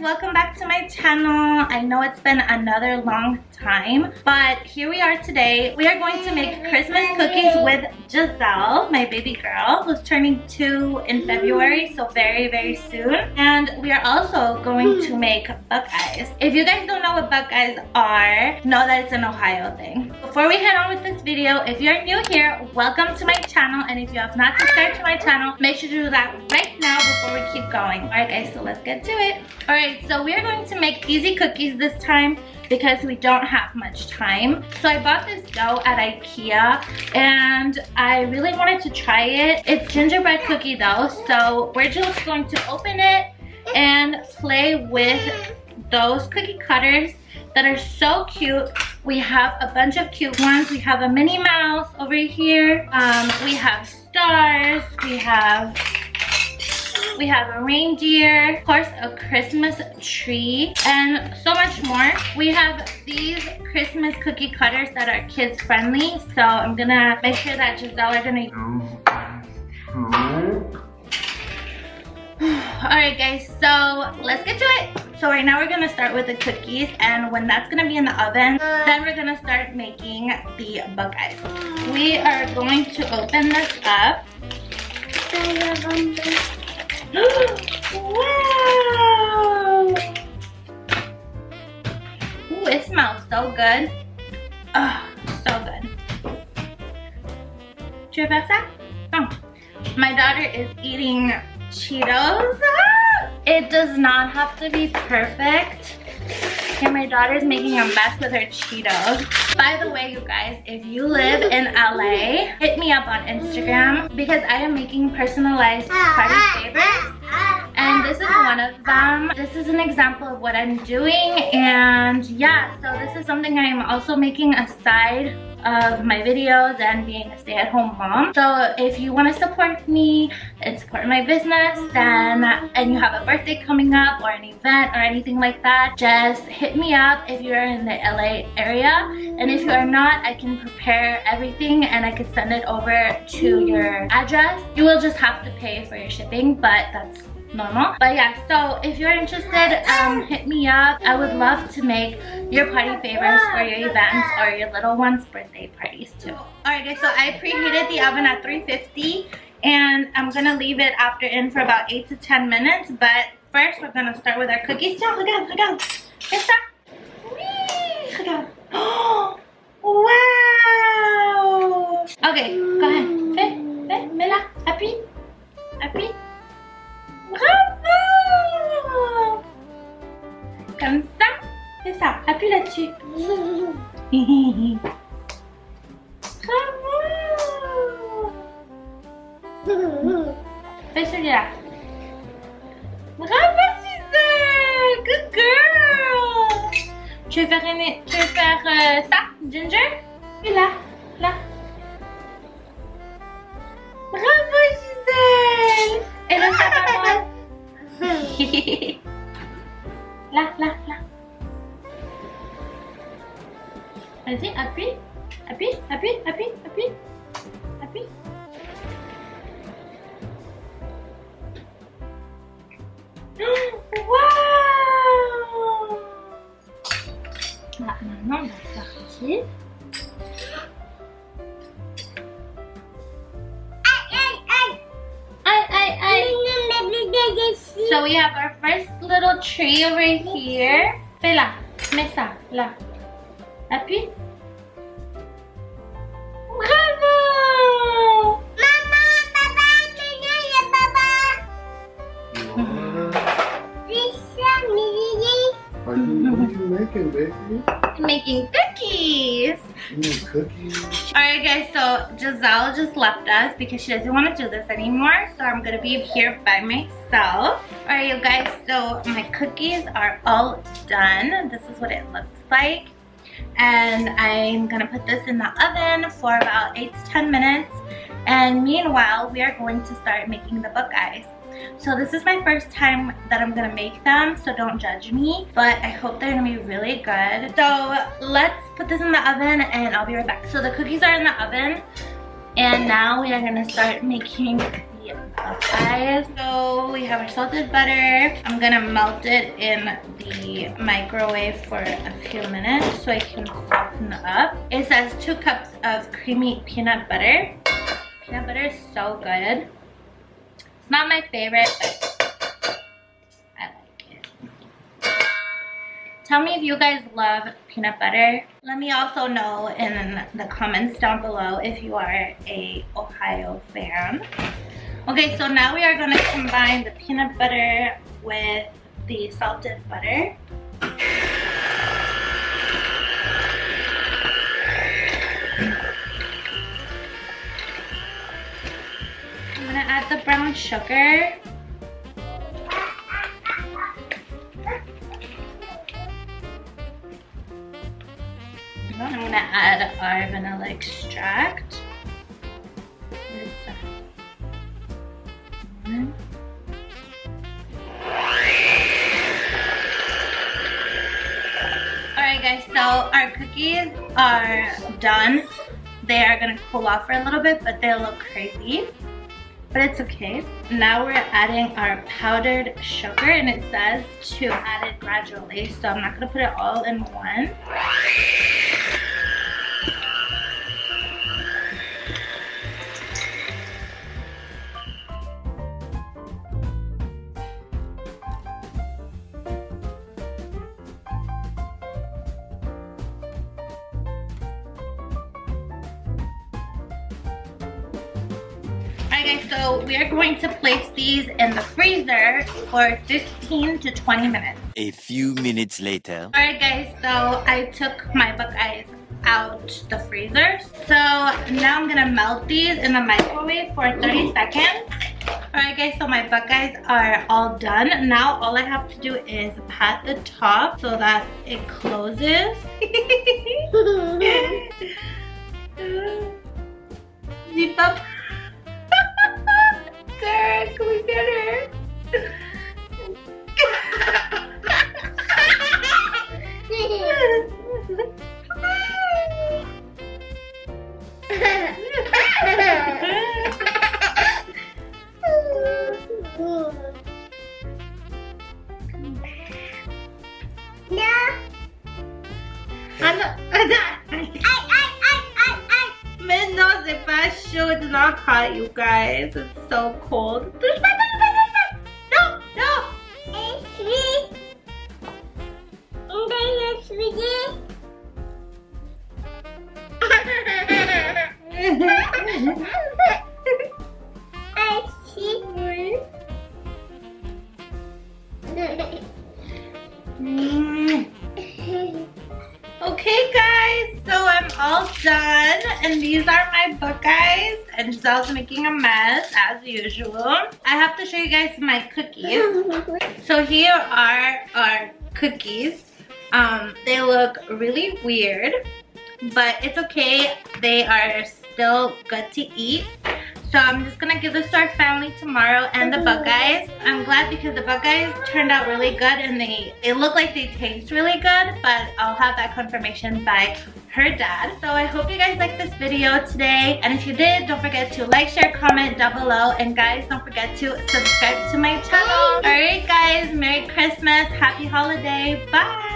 welcome back to my channel. I know it's been another long time, but here we are today. We are going to make Christmas cookies with Giselle, my baby girl, who's turning 2 in February, so very soon. And we are also going to make Buckeyes. If you guys don't know what Buckeyes are, know that it's an Ohio thing. Before we head on with this video, if you're new here, welcome to my channel, and if you have not subscribed to my channel, make sure to do that right now before we keep going. Alright guys, so let's get to it. Alright, so we are going to make easy cookies this time because we don't have much time. So I bought this dough at IKEA and I really wanted to try it. It's gingerbread cookie dough, so we're just going to open it and play with those cookie cutters that are so cute. We have a bunch of cute ones. We have a Minnie Mouse over here. We have stars. We have a reindeer, of course a Christmas tree, and so much more. We have these Christmas cookie cutters that are kids friendly, so I'm gonna make sure that Giselle are gonna Alright guys, so let's get to it. So right now we're gonna start with the cookies, and when that's gonna be in the oven, then we're gonna start making the Buckeyes. We are going to open this up. Wow! Ooh, it smells so good. Oh, so good. Tu veux faire ça? Oh. My daughter is eating Cheetos. It does not have to be perfect. And my daughter's making a mess with her Cheetos. By the way, you guys, if you live in LA, hit me up on Instagram because I am making personalized party favors. And this is one of them. This is an example of what I'm doing. And yeah, so this is something I am also making aside of my videos and being a stay-at-home mom. So if you want to support me and support my business, then and you have a birthday coming up or an event or anything like that, just hit me up if you're in the LA area. And if you are not, I can prepare everything and I could send it over to your address. You will just have to pay for your shipping, but that's normal. But yeah, so if you're interested, hit me up. I would love to make your party favors for your events or your little one's birthday parties too. Alright guys, so I preheated the oven at 350 and I'm gonna leave it after in for about 8 to 10 minutes. But first we're gonna start with our cookies. Yeah, look out, look out. It's that. Whee! Look out. Oh, wow. Okay, go ahead. Mets là. Appuie. Appuie. Bravo! Comme ça, c'est ça. Appuie là-dessus. Bravo! Fais celui-là. Bravo, Giselle! Good girl! Tu veux faire ça, Ginger? Et là, là. Bravo, Giselle! Et là, ça va mal. Là. Vas-y, appuie. Appuie. Wow! Là, maintenant, on va sortir. So we have our first little tree over here. Fais là, mets ça, là. Appuie. Bravo! Maman, papa, What are you making, baby? I'm making cookies. Cookies? Alright guys, so Giselle just left us because she doesn't want to do this anymore. So I'm going to be here by myself. Alright you guys, so my cookies are all done. This is what it looks like. And I'm going to put this in the oven for about 8 to 10 minutes. And meanwhile, we are going to start making the Buckeyes. So this is my first time that I'm gonna make them, so don't judge me, but I hope they're gonna be really good. So let's put this in the oven and I'll be right back. So the cookies are in the oven and now we are gonna start making the Buckeyes. So we have our salted butter. I'm gonna melt it in the microwave for a few minutes so it can soften up. It says 2 cups of creamy peanut butter. Peanut butter is so good. It's not my favorite, but I like it. Tell me if you guys love peanut butter. Let me also know in the comments down below if you are a Ohio fan. Okay, so now we are going to combine the peanut butter with the salted butter. I'm going to add the brown sugar. I'm going to add our vanilla extract. Alright guys, so our cookies are done. They are going to cool off for a little bit, but they look crazy. But it's okay. Now we're adding our powdered sugar, and it says to add it gradually, so I'm not going to put it all in one. Alright guys, so we are going to place these in the freezer for 15 to 20 minutes. A few minutes later. Alright guys, so I took my Buckeyes out the freezer. So now I'm gonna melt these in the microwave for 30 seconds. Alright guys, so my Buckeyes are all done. Now all I have to do is pat the top so that it closes. Zip up. Sarah, can we get her? No, the fast show is not hot, you guys. It's so cold. No, no. Okay guys, so I'm all done, and these are my Buckeyes, and Giselle's making a mess as usual. I have to show you guys my cookies. So here are our cookies. They look really weird, but it's okay. They are still good to eat. So I'm just gonna give this to our family tomorrow, and the Buckeyes. I'm glad because the Buckeyes turned out really good, and they look like they taste really good, but I'll have that confirmation by her dad. So I hope you guys liked this video today, and if you did, don't forget to like, share, comment down below, and guys, don't forget to subscribe to my channel. Alright guys, Merry Christmas, Happy Holiday, bye!